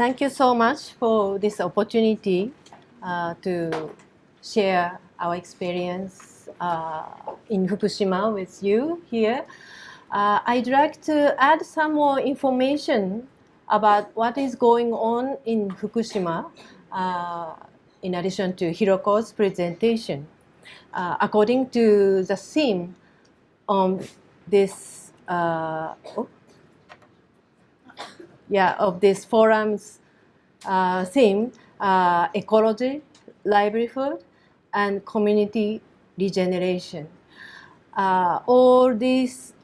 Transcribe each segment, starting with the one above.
Thank you so much for this opportunity to share our experience in Fukushima with you here. I'd like to add some more information about what is going on in Fukushima in addition to Hiroko's presentation. According to the theme on this of this forum's theme, ecology, livelihood, and community regeneration. All these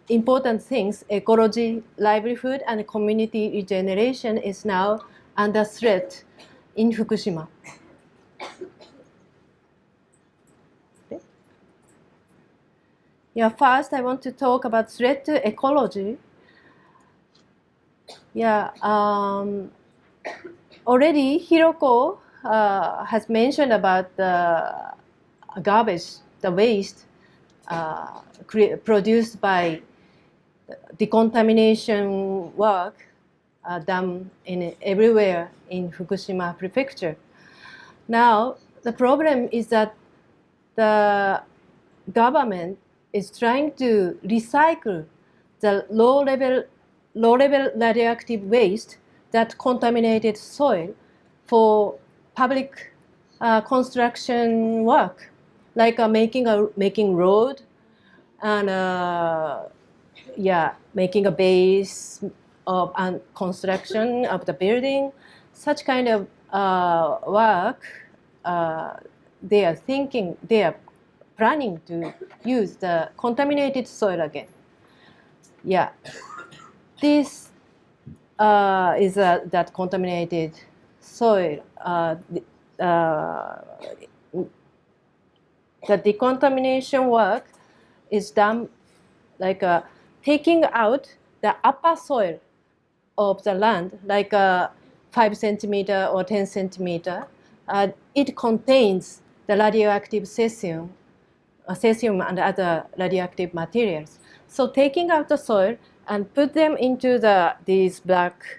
important things, ecology, livelihood, and community regeneration, is now under threat in Fukushima. First, I want to talk about threat to ecology. Already Hiroko has mentioned about the garbage, the waste produced by decontamination work done everywhere in Fukushima Prefecture. Now, the problem is that the government is trying to recycle the low-level radioactive waste that contaminated soil for public construction work, like making road and making a base of construction of the building. Such kind of work, they are planning to use the contaminated soil again. This is that contaminated soil. The decontamination work is done like taking out the upper soil of the land, like 5 centimeter or 10 centimeter. It contains the radioactive cesium and other radioactive materials. So taking out the soil and put them into these black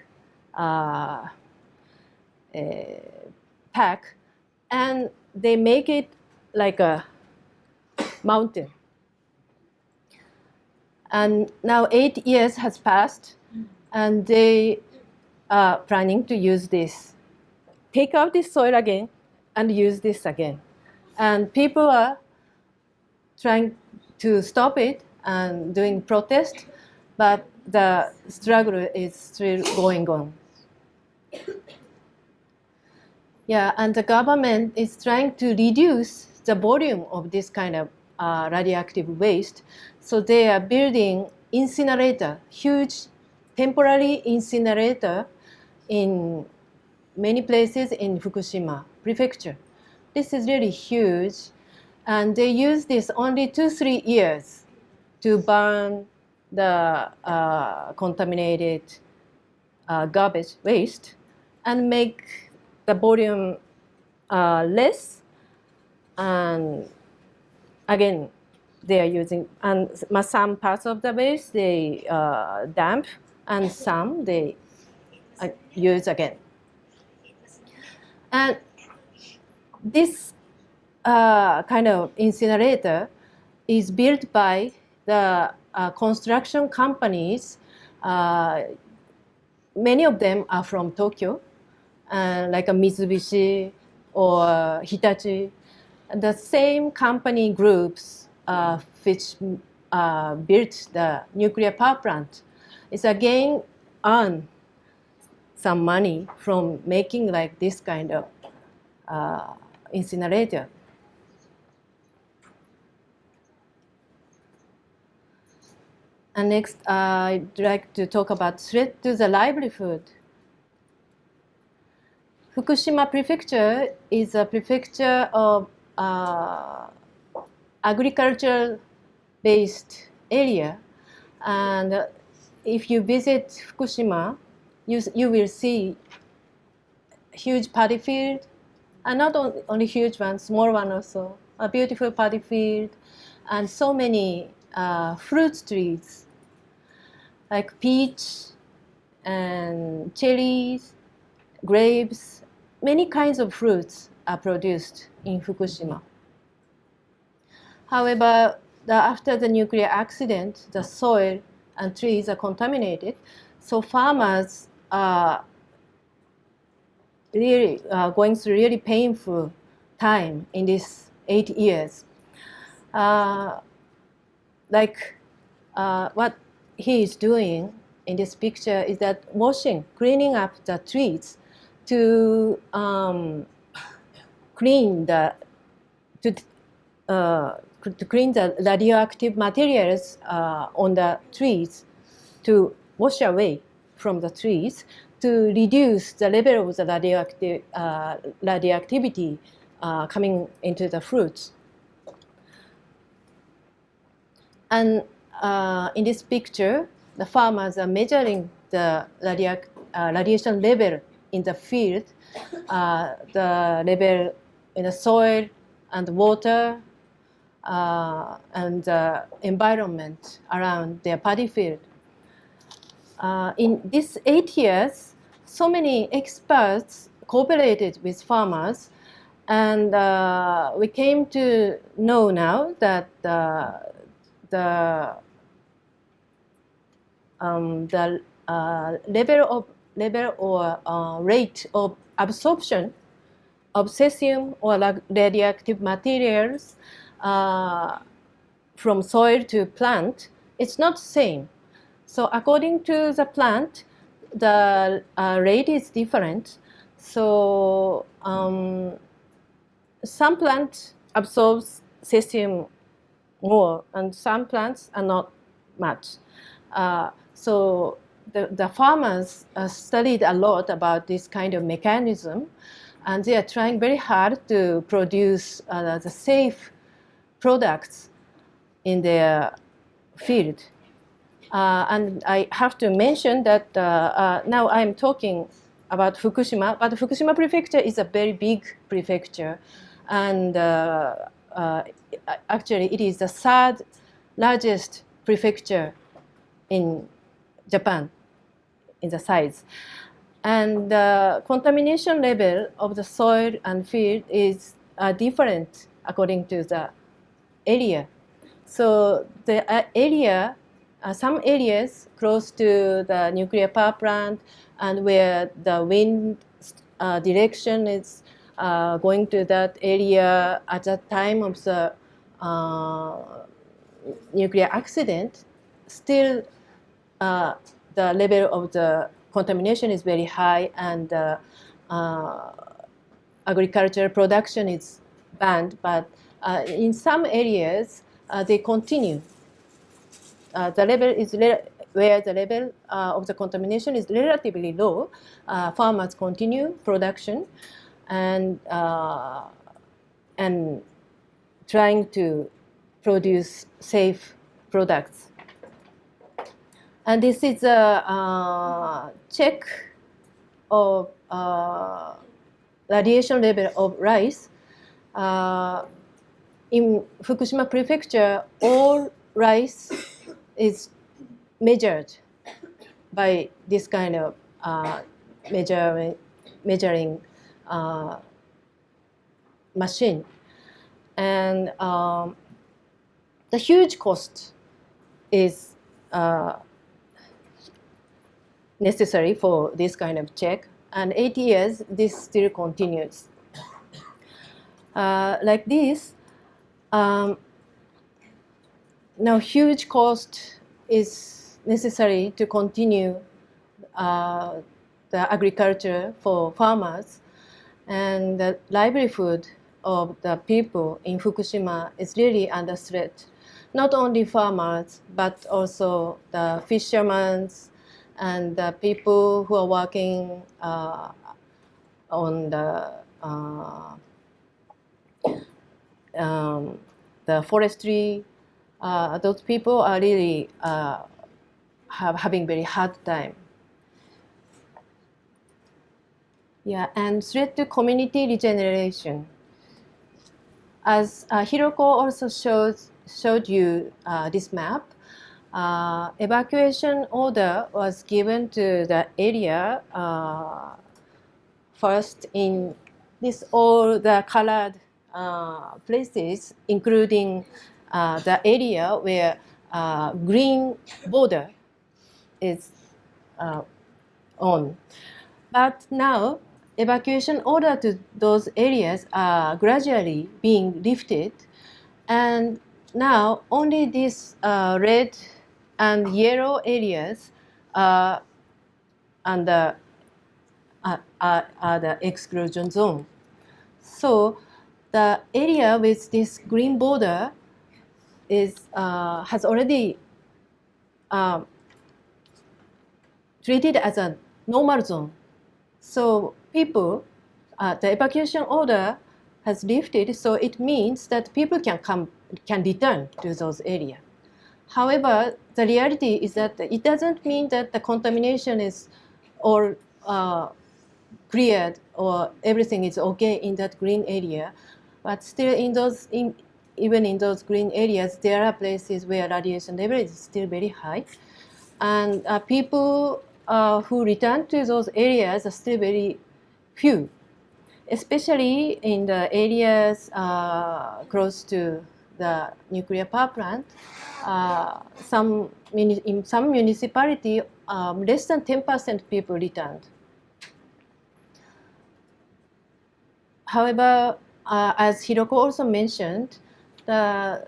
pack, and they make it like a mountain. And now 8 years has passed, and they are planning to use this. Take out this soil again and use this again. And people are trying to stop it and doing protest, but the struggle is still going on. And the government is trying to reduce the volume of this kind of radioactive waste. So they are building incinerator, huge temporary incinerator in many places in Fukushima Prefecture. This is really huge, and they use this only 2-3 years to burn the contaminated garbage waste and make the volume less. And again, they are using, and some parts of the waste they dump, and some they use again. And this kind of incinerator is built by the construction companies. Many of them are from Tokyo, like a Mitsubishi or Hitachi. The same company groups which built the nuclear power plant is again earn some money from making like this kind of incinerator. And next, I'd like to talk about threat to the livelihood. Fukushima Prefecture is a prefecture of agriculture-based area. And if you visit Fukushima, you will see huge paddy field, and not only huge one, small one also, a beautiful paddy field, and so many fruit trees, like peach and cherries grapes, many kinds of fruits are produced in Fukushima. However, after the nuclear accident, the soil and trees are contaminated, so farmers are really going through really painful time in these 8 years. What he is doing in this picture is that cleaning up the trees to clean the radioactive materials on the trees, to wash away from the trees, to reduce the level of the radioactivity coming into the fruits. And in this picture, the farmers are measuring the radiation level in the field, the level in the soil and water, and the environment around their paddy field. In these 8 years, so many experts cooperated with farmers, and we came to know now that the level or rate of absorption of cesium or radioactive materials from soil to plant, it's not the same. So according to the plant, the rate is different. So some plants absorbs cesium more, and some plants are not much. So the farmers studied a lot about this kind of mechanism, and they are trying very hard to produce the safe products in their field. And I have to mention that now I'm talking about Fukushima, but Fukushima prefecture is a very big prefecture, and actually it is the third largest prefecture in Japan in the size. And the contamination level of the soil and field is different according to the area. So the area, some areas close to the nuclear power plant and where the wind direction is going to that area at the time of the nuclear accident, still the level of the contamination is very high, and agricultural production is banned. But in some areas, they continue. The level is where the level of the contamination is relatively low. Farmers continue production and trying to produce safe products. And this is a check of radiation level of rice. In Fukushima prefecture, all rice is measured by this kind of measuring machine. And the huge cost is necessary for this kind of check. And 8 years, this still continues. Like this, now huge cost is necessary to continue the agriculture for farmers, and the livelihood of the people in Fukushima is really under threat. Not only farmers, but also the fishermen and the people who are working on the forestry. Those people are really having very hard time. Yeah, and threat to community regeneration. As Hiroko also showed you this map, evacuation order was given to the area first in this all the colored places, including the area where green border is on. But now, evacuation order to those areas are gradually being lifted, and now only these red and yellow areas are under the exclusion zone. So the area with this green border is has already treated as a normal zone. So people, the evacuation order has lifted, so it means that people can return to those areas. However, the reality is that it doesn't mean that the contamination is all cleared or everything is okay in that green area, but still even in those green areas, there are places where radiation level is still very high, and people who return to those areas are still very few, especially in the areas close to the nuclear power plant. In some municipality, less than 10% people returned. However, as Hiroko also mentioned, the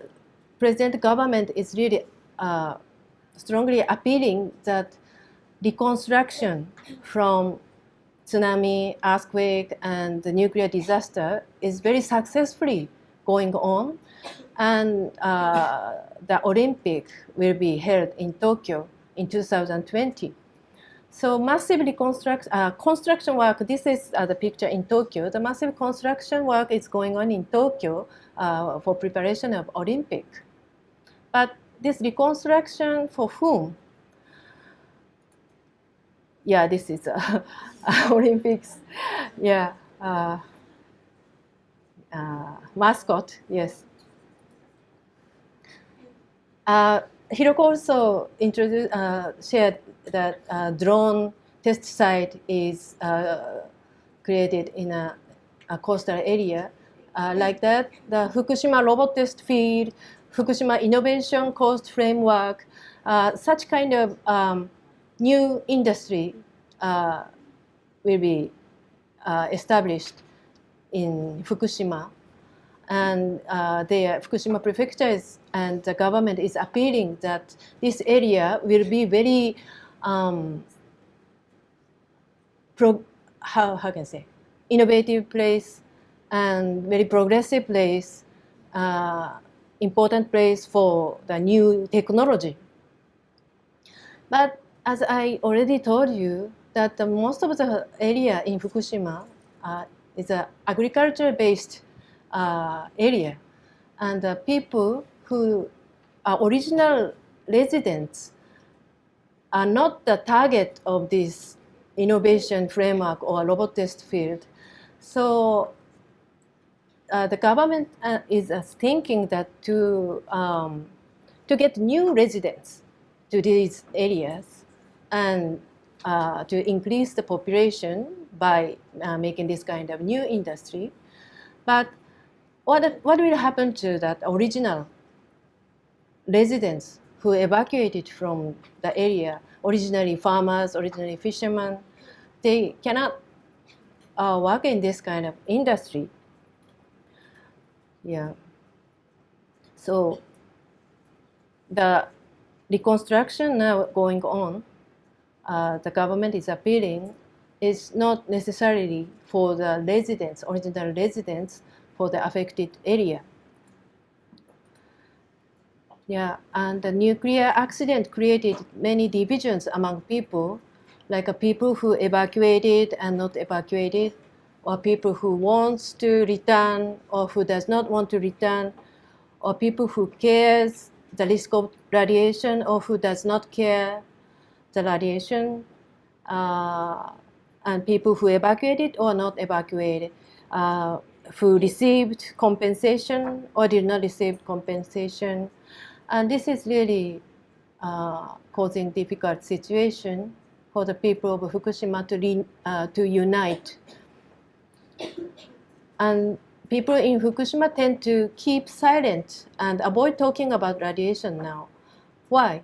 present government is really strongly appealing that reconstruction from tsunami, earthquake, and the nuclear disaster is very successfully going on, and the Olympic will be held in Tokyo in 2020. So massive construction work, this is the picture in Tokyo. The massive construction work is going on in Tokyo for preparation of Olympic. But this reconstruction for whom? Yeah, this is Olympics. Yeah, mascot, yes. Hiroko also shared that drone test site is created in a coastal area. Like that, the Fukushima robot test field, Fukushima innovation cost framework, such kind of new industry will be established in Fukushima. And the Fukushima prefecture and the government is appealing that this area will be very, how can I say, innovative place and very progressive place, important place for the new technology. But as I already told you, that most of the area in Fukushima is an agriculture-based area, and the people who are original residents are not the target of this innovation framework or robot test field. So the government is thinking that to get new residents to these areas and to increase the population by making this kind of new industry. But what will happen to that original residents who evacuated from the area, originally farmers, originally fishermen? They cannot work in this kind of industry. Yeah. So the reconstruction now going on, the government is appealing, is not necessarily for the residents, original residents, for the affected area. Yeah, and the nuclear accident created many divisions among people, like people who evacuated and not evacuated, or people who wants to return or who does not want to return, or people who cares the risk of radiation or who does not care the radiation, and people who evacuated or not evacuated, who received compensation or did not receive compensation. And this is really causing difficult situation for the people of Fukushima to unite And people in Fukushima tend to keep silent and avoid talking about radiation now. Why?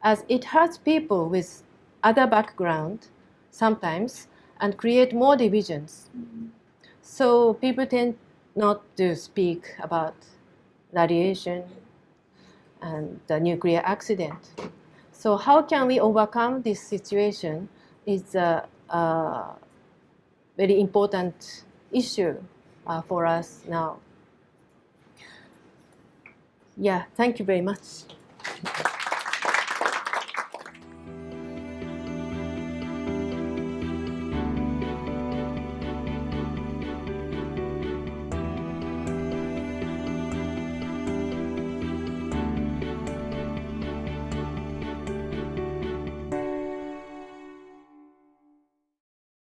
As it hurts people with other background sometimes and create more divisions. So people tend not to speak about radiation and the nuclear accident. So how can we overcome this situation is a very important issue for us now. Yeah, thank you very much.